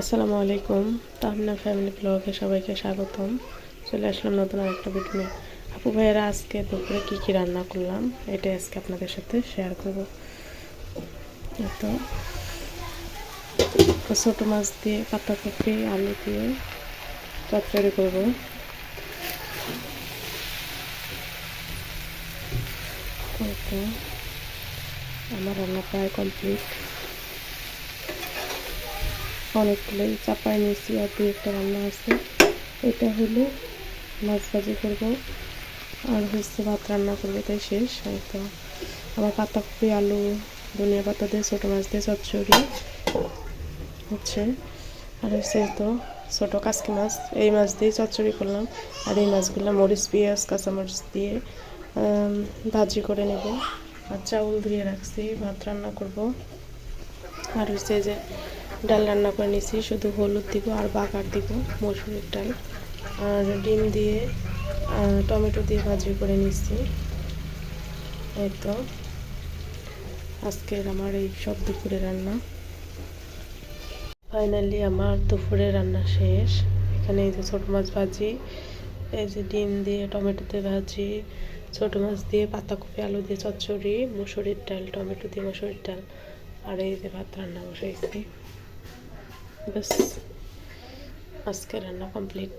আসসালামু আলাইকুম। তাহমিনা ফ্যামিলি ব্লগে সবাইকে স্বাগতম। চলে আসলাম নতুন আরেকটা ভিডিও নিয়ে। আপু ভাইয়েরা আজকে দুপুরে কী কী রান্না করলাম এটাই আজকে আপনাদের সাথে শেয়ার করব। তো ছোটো মাছ দিয়ে পাতাকপি আলু দিয়ে চচ্চড়ি করব। তো আমার রান্না প্রায় কমপ্লিট। অনেকগুলোই চাপাই নিয়েছি আর দুই একটা রান্না আছে। এটা হলে মাছ ভাজি করবো আর হচ্ছে ভাত রান্না করবো, তাই শেষ। তো আমার পাতাকপি আলু ধনিয়া পাতা দিয়ে ছোটো মাছ দিয়ে চচ্চড়ি হচ্ছে। আর হচ্ছে তো ছোটো কাসকি মাছ, এই মাছ দিয়ে চচ্চড়ি করলাম। আর এই মাছগুলো মরিচ পেঁয়াজ কাঁচামরিচ দিয়ে ভাজি করে নেব। আর চাউল ধুয়ে রাখছি, ভাত রান্না করব। আর হচ্ছে যে ডাল রান্না করে নিয়েছি, শুধু হলুদ দিব আর বাগার দিব মসুরের ডাল। আর ডিম দিয়ে টমেটো দিয়ে ভাজি করে নিচ্ছি। এই তো আজকের আমার এই সব দুপুরে রান্না। ফাইনালি আমার দুপুরে রান্না শেষ। এখানে এই যে ছোটো মাছ ভাজি, এই যে ডিম দিয়ে টমেটোতে ভাজি, ছোটো মাছ দিয়ে পাতাকপি আলু দিয়ে চচ্চড়ি, মুসুরির ডাল টমেটো দিয়ে মুসুরির ডাল, আর এই যে ভাত রান্না বসাইছি। ব্যাস আজকে রান্না কমপ্লিট।